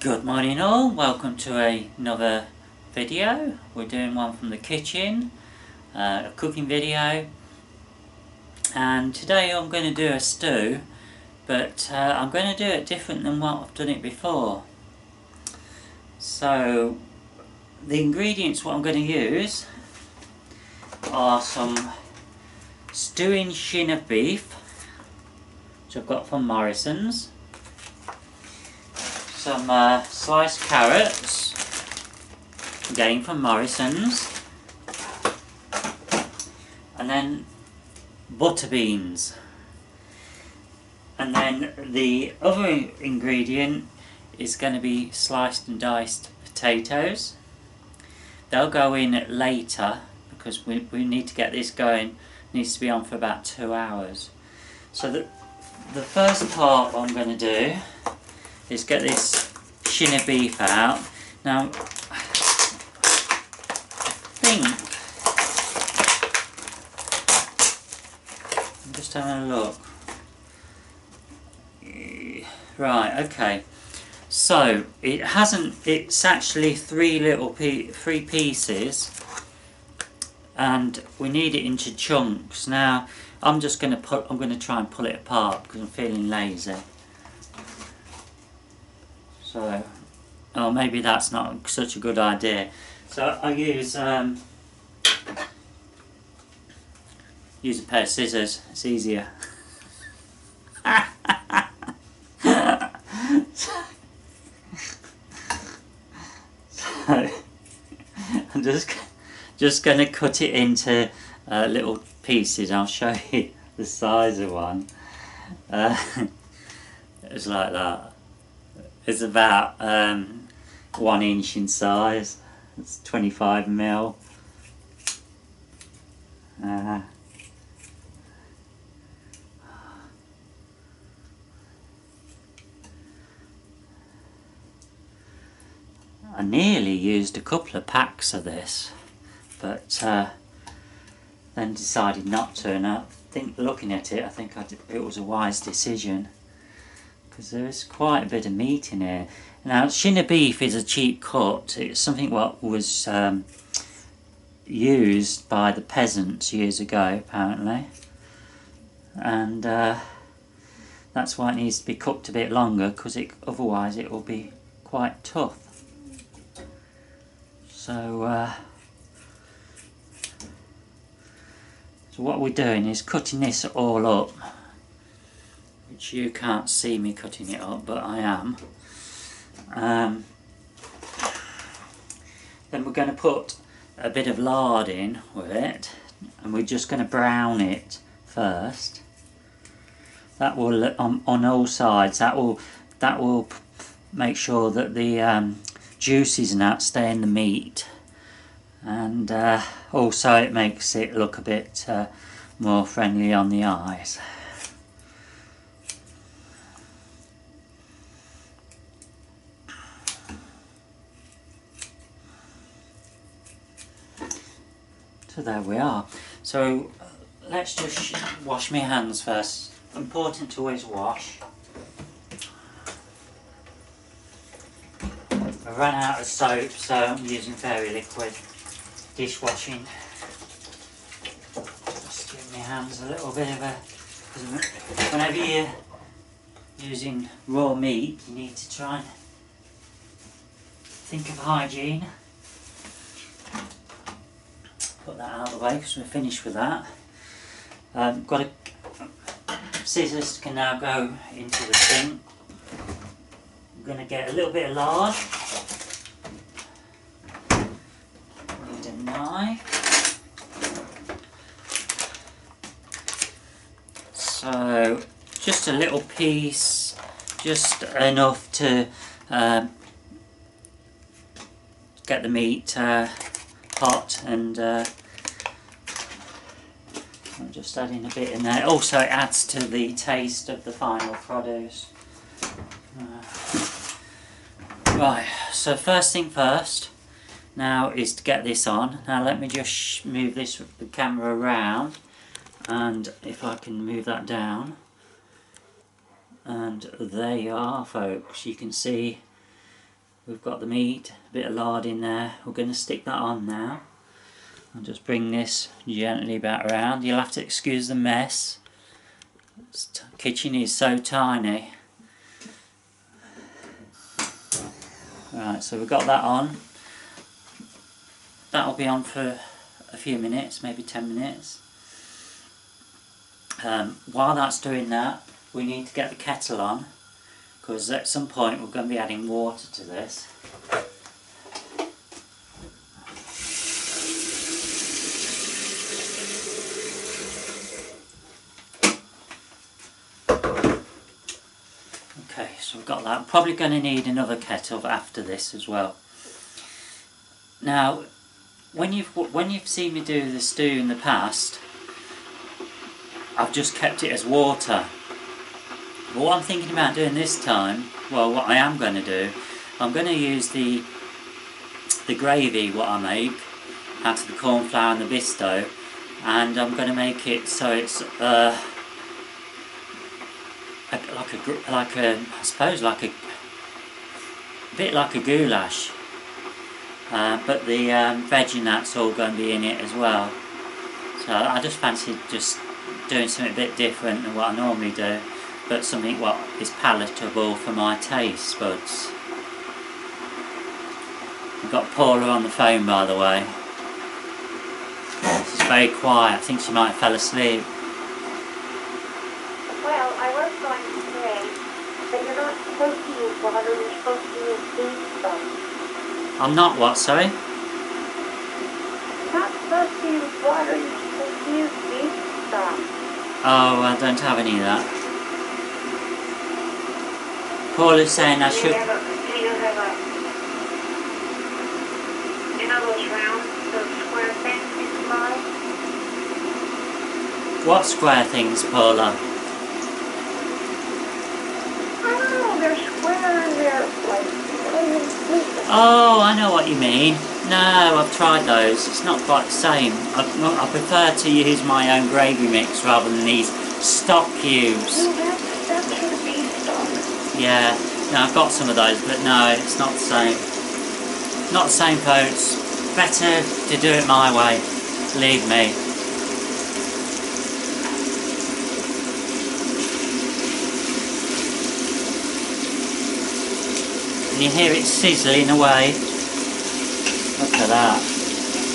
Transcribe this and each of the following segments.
Good morning all, welcome to another video. We're doing one from the kitchen, a cooking video, and today I'm going to do a stew, but I'm going to do it different than what I've done it before. So the ingredients what I'm going to use are some stewing shin of beef, which I've got from Morrison's, some sliced carrots, again from Morrison's, and then butter beans. And then the other ingredient is going to be sliced and diced potatoes. They'll go in later because we need to get this going. It needs to be on for about 2 hours. So the first part what I'm going to do is get this shin of beef out. Now, I think, I'm just having a look. Right, okay. So it's actually three pieces, and we need it into chunks. Now, I'm going to try and pull it apart because I'm feeling lazy. So, oh, maybe that's not such a good idea. So I use a pair of scissors. It's easier. So I'm just going to cut it into little pieces. I'll show you the size of one. It's like that. It's about 1 inch in size. It's 25 mil. I nearly used a couple of packs of this, but then decided not to, and I think looking at it, I think it was a wise decision, because there is quite a bit of meat in here. Now, shin of beef is a cheap cut. It's something what was used by the peasants years ago, apparently, and that's why it needs to be cooked a bit longer, because otherwise it will be quite tough. So, so what we're doing is cutting this all up, which you can't see me cutting it up, but I am. Then we're going to put a bit of lard in with it, and we're just going to brown it first. That will, on all sides, that will make sure that the juices and that stay in the meat, and also it makes it look a bit more friendly on the eyes. So there we are. So let's just wash my hands first. Important to always wash. I ran out of soap, so I'm using Fairy Liquid dishwashing. Just give my hands a little bit of a... Whenever you're using raw meat, you need to try and think of hygiene. Put that out of the way because we're finished with that. Scissors can now go into the sink. I'm going to get a little bit of lard. Need a knife. So just a little piece, just enough to get the meat hot, and I'm just adding a bit in there. Also, it adds to the taste of the final produce. Right, so first thing first now is to get this on. Now let me just move the camera around, and if I can move that down, and there you are folks, you can see we've got the meat, a bit of lard in there. We're going to stick that on now. I'll just bring this gently back around. You'll have to excuse the mess. The kitchen is so tiny. Right, so we've got that on. That'll be on for a few minutes, maybe 10 minutes. While that's doing that, we need to get the kettle on, because at some point we're going to be adding water to this. Okay, so we've got that. I'm probably going to need another kettle after this as well. Now, when you've seen me do the stew in the past, I've just kept it as water. But what I'm thinking about doing this time, well, what I am going to do, I'm going to use the gravy what I make out of the corn flour and the bisto, and I'm going to make it so it's I suppose like a bit like a goulash, but the veg and that's all going to be in it as well. So I just fancied just doing something a bit different than what I normally do, but something what is palatable for my taste buds. I've got Paula on the phone, by the way. She's very quiet. I think she might have fell asleep. Well, I was going to say that you're not supposed to use water, you're supposed to use beef stock. I'm not what, sorry? You're not supposed to use water, you're supposed to use beef stock. Oh, I don't have any of that. Paula's saying I should... Do you have a, you know those round, those square things you can buy? What square things, Paula? I don't know, they're square and they're like... Oh, I know what you mean. No, I've tried those. It's not quite the same. I prefer to use my own gravy mix rather than these stock cubes. No, that's your beef stock. Yeah, no, I've got some of those, but no, it's not the same. Not the same, folks. Better to do it my way. Believe me. Can you hear it sizzling away? Look at that.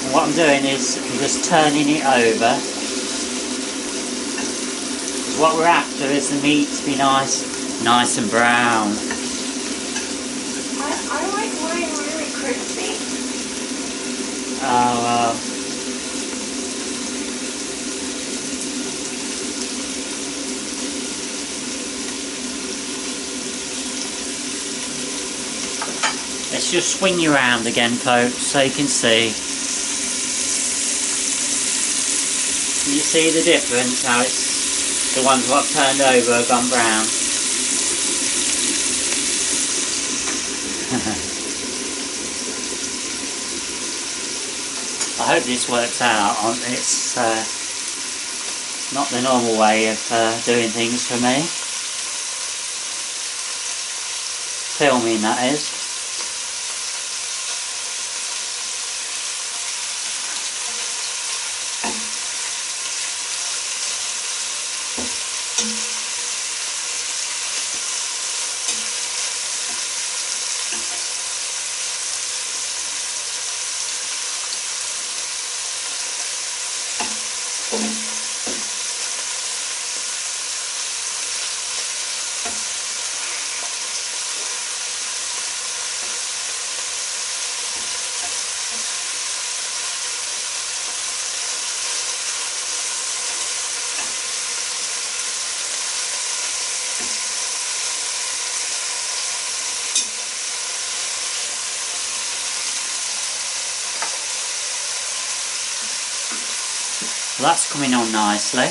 And what I'm doing is I'm just turning it over. Because what we're after is the meat to be nice and brown. I like mine really crispy. Oh well. Let's just swing you around again, folks, so you can see. Can you see the difference? How it's the ones what I've turned over have gone brown. I hope this works out. It's not the normal way of doing things for me. Filming, that is. Well, that's coming on nicely.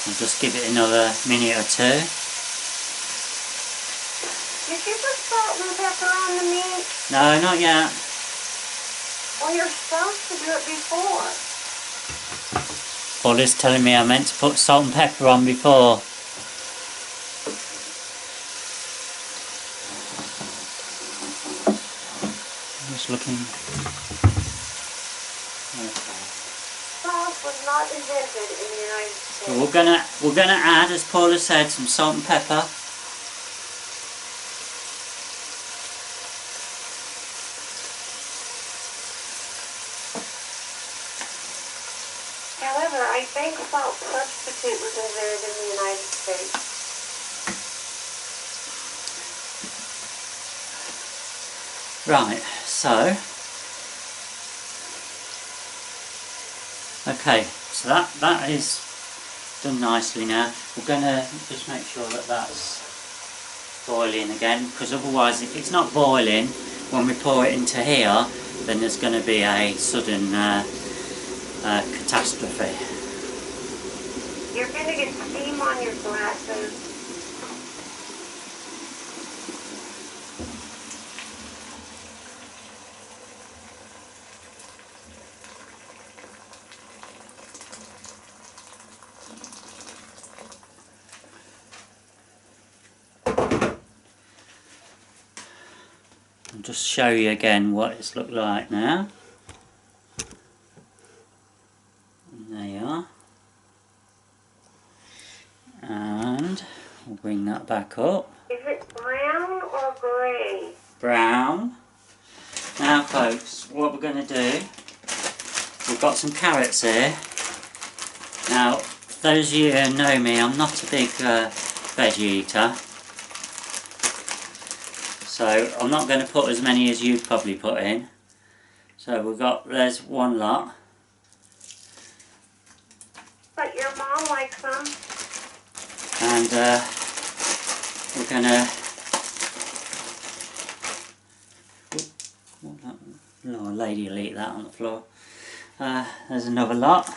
I'll just give it another minute or two. Did you put salt and pepper on the meat? No, not yet. Well, you're supposed to do it before. Paula's telling me I meant to put salt and pepper on before. sauce looking? Okay. Sauce was not invented in the United States. So we're gonna add, as Paula said, some salt and pepper. However, I think salt substitute was invented in the United States. Right, so okay, so that is done nicely now. We're gonna just make sure that that's boiling again, because otherwise if it's not boiling when we pour it into here, then there's going to be a sudden catastrophe. You're going to get steam on your glasses. I'll just show you again what it's looked like now. And there you are. And we'll bring that back up. Is it brown or gray? Brown. Now folks, what we're going to do, we've got some carrots here. Now, those of you who know me, I'm not a big veggie eater. So I'm not going to put as many as you'd probably put in. So there's one lot. But your mom likes them. And we're going to... Oh, a lady will eat that on the floor. There's another lot.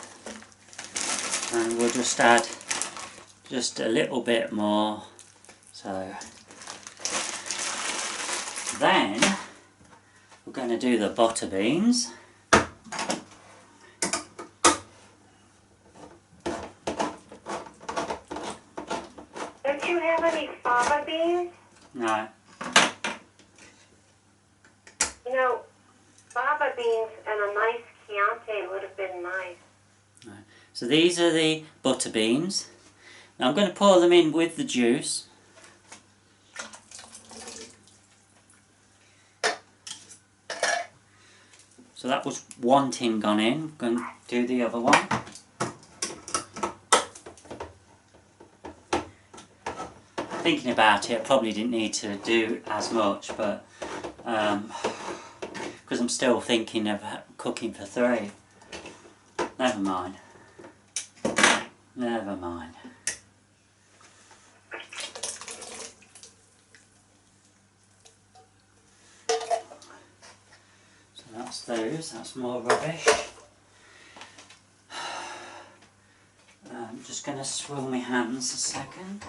And we'll just add just a little bit more. So then we're going to do the butter beans. Don't you have any fava beans? No. You know, fava beans and a nice Chianti would have been nice. No. So these are the butter beans. Now I'm going to pour them in with the juice. So that was one tin gone in. I'm going to do the other one. Thinking about it, I probably didn't need to do as much, but because I'm still thinking of cooking for 3. Never mind. Never mind. So that's those, that's more rubbish. I'm just going to swirl my hands a second.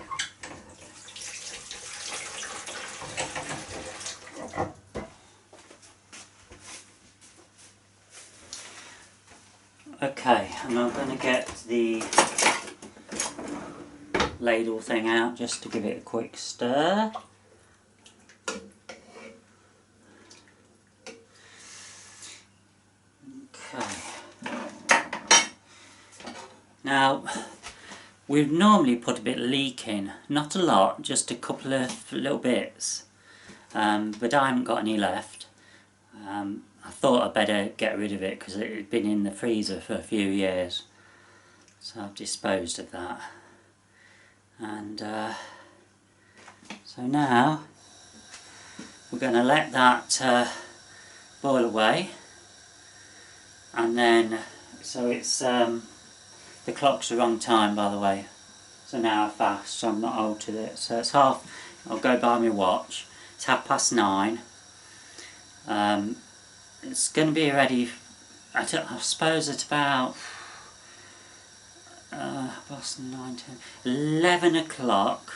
Okay, and I'm going to get the ladle thing out just to give it a quick stir. Okay. Now, we'd normally put a bit of leek in, not a lot, just a couple of little bits, but I haven't got any left. I thought I'd better get rid of it because it had been in the freezer for a few years, so I've disposed of that. And so now we're going to let that boil away, and then so it's the clock's the wrong time, by the way. It's an hour fast, so I'm not altered it. So it's I'll go by my watch. It's 9:30. It's going to be ready, I suppose at about 9, 10, 11 o'clock.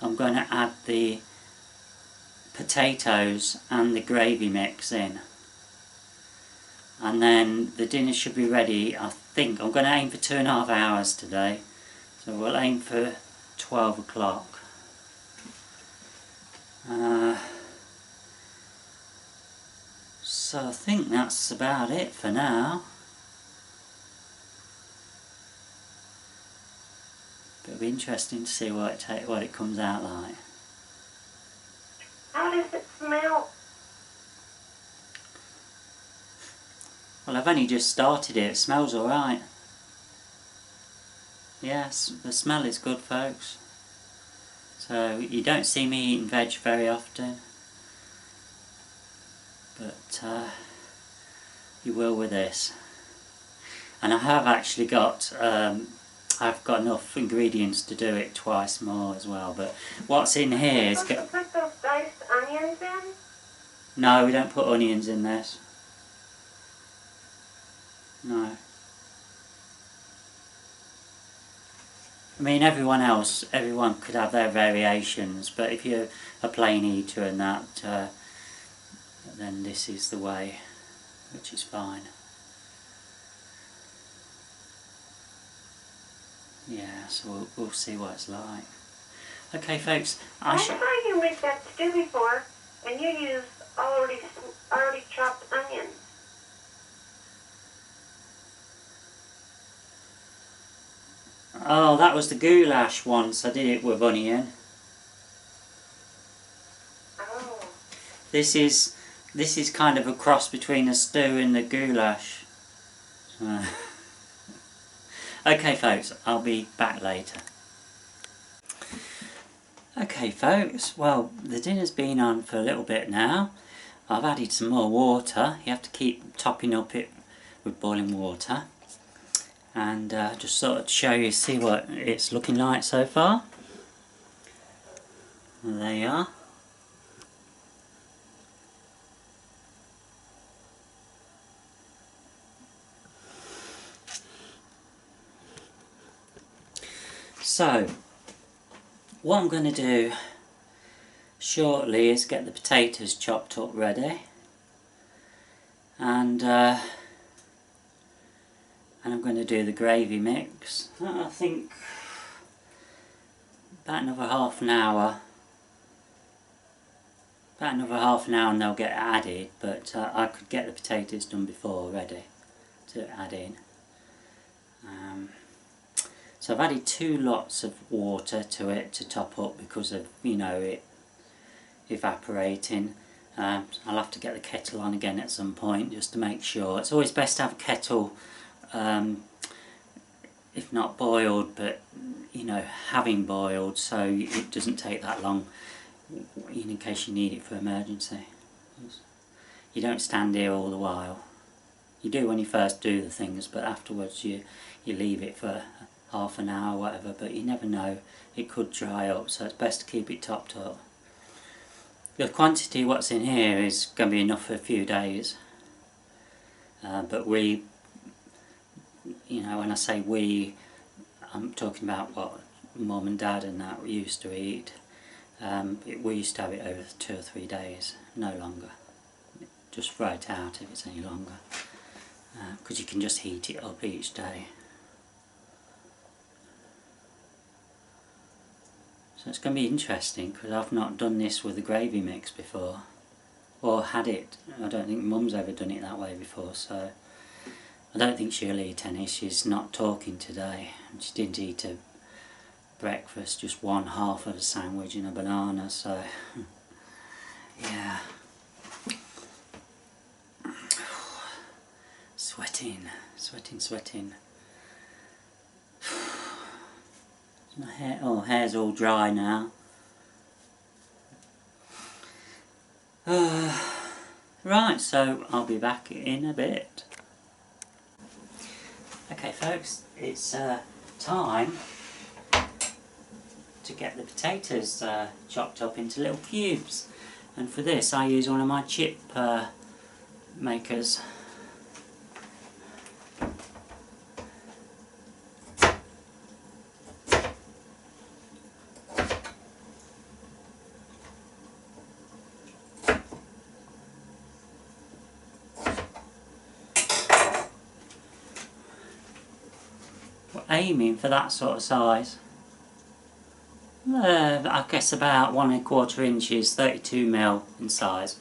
I'm going to add the potatoes and the gravy mix in. And then the dinner should be ready, I think. I'm going to aim for 2.5 hours today. So we'll aim for 12 o'clock. So I think that's about it for now. But it'll be interesting to see what it comes out like. How does it smell? Well, I've only just started it. It smells alright. Yes, the smell is good, folks. So you don't see me eating veg very often, but you will with this. And I have actually got I've got enough ingredients to do it twice more as well. But what's in here is... Are you supposed to put those diced onions in? No, we don't put onions in this. No. I mean, everyone could have their variations, but if you're a plain eater and that, then this is the way, which is fine. Yeah, so we'll see what it's like. Okay, folks, I've tried you make that stew before, and you use already chopped onions. Oh, that was the goulash once. I did it with onion. Oh. This is kind of a cross between a stew and the goulash. Okay, folks, I'll be back later. Okay, folks, well, the dinner's been on for a little bit now. I've added some more water. You have to keep topping up it with boiling water. And just sort of show you, see what it's looking like so far. There you are. So, what I'm going to do shortly is get the potatoes chopped up ready. And I'm going to do the gravy mix. I think about another half an hour. About another half an hour and they'll get added, but I could get the potatoes done before ready to add in. So I've added 2 lots of water to it to top up because of, you know, it evaporating. I'll have to get the kettle on again at some point just to make sure. It's always best to have a kettle, if not boiled, but you know, having boiled, so it doesn't take that long in case you need it for emergency. You don't stand here all the while. You do when you first do the things, but afterwards you leave it for half an hour or whatever, but you never know, it could dry up, so it's best to keep it topped up. The quantity what's in here is going to be enough for a few days, but we, you know, when I say we, I'm talking about what Mum and Dad and that we used to eat. We used to have it over 2 or 3 days, no longer. Just throw it out if it's any longer, because you can just heat it up each day. So it's going to be interesting because I've not done this with a gravy mix before, or had it. I don't think Mum's ever done it that way before, so I don't think she'll eat any. She's not talking today. She didn't eat a breakfast, just 1/2 of a sandwich and a banana, so yeah. Sweating. My hair's all dry now. Right, so I'll be back in a bit. Okay folks, it's time to get the potatoes chopped up into little cubes. And for this I use one of my chip makers. Aiming for that sort of size. I guess about 1¼ inches, 32mm in size.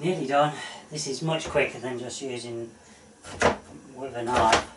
Nearly done. This is much quicker than just using with a knife.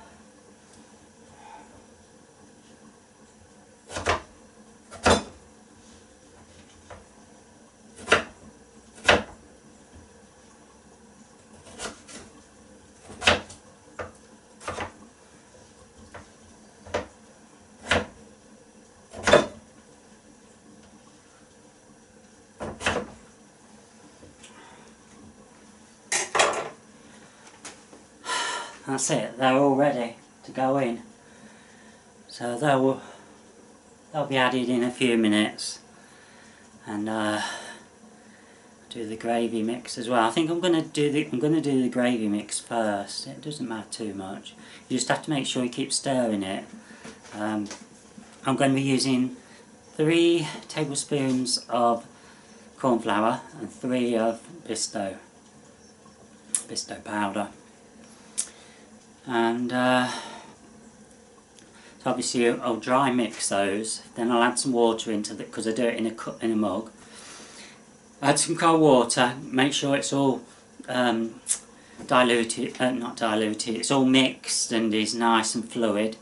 That's it, they're all ready to go in. So they'll be added in a few minutes, and do the gravy mix as well. I think I'm going to do the gravy mix first. It doesn't matter too much. You just have to make sure you keep stirring it. I'm going to be using 3 tablespoons of corn flour and 3 of Bisto powder. And so obviously I'll dry mix those, then I'll add some water into it, because I do it in a mug. Add some cold water, make sure it's all diluted, not diluted, it's all mixed and is nice and fluid,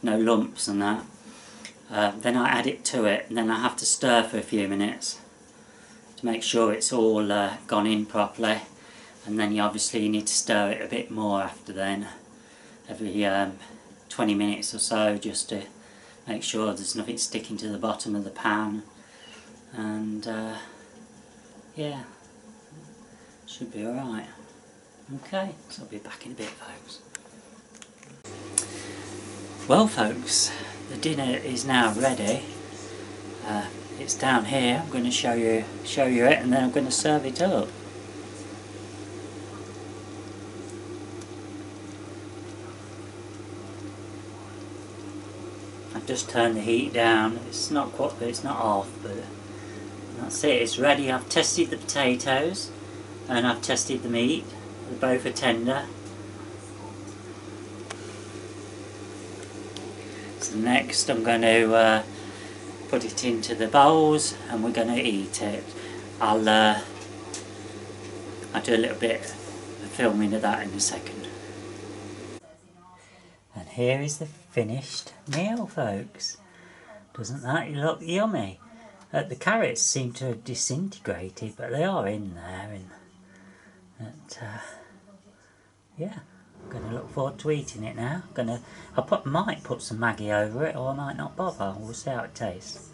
no lumps and that. Then I add it to it, and then I have to stir for a few minutes to make sure it's all gone in properly, and then you obviously need to stir it a bit more after then, every 20 minutes or so, just to make sure there's nothing sticking to the bottom of the pan. And yeah, should be alright. Okay, so I'll be back in a bit, folks. Well folks, the dinner is now ready. It's down here. I'm going to show you it, and then I'm going to serve it up. I've just turned the heat down. It's not off, but that's it. It's ready. I've tested the potatoes and I've tested the meat. They both are tender. So next I'm going to put it into the bowls and we're going to eat it. I'll do a little bit of filming of that in a second. And here is the finished meal, folks. Doesn't that look yummy? The carrots seem to have disintegrated, but they are in there. Yeah, I'm going to look forward to eating it now. Might put some Maggi over it, or I might not bother. We'll see how it tastes.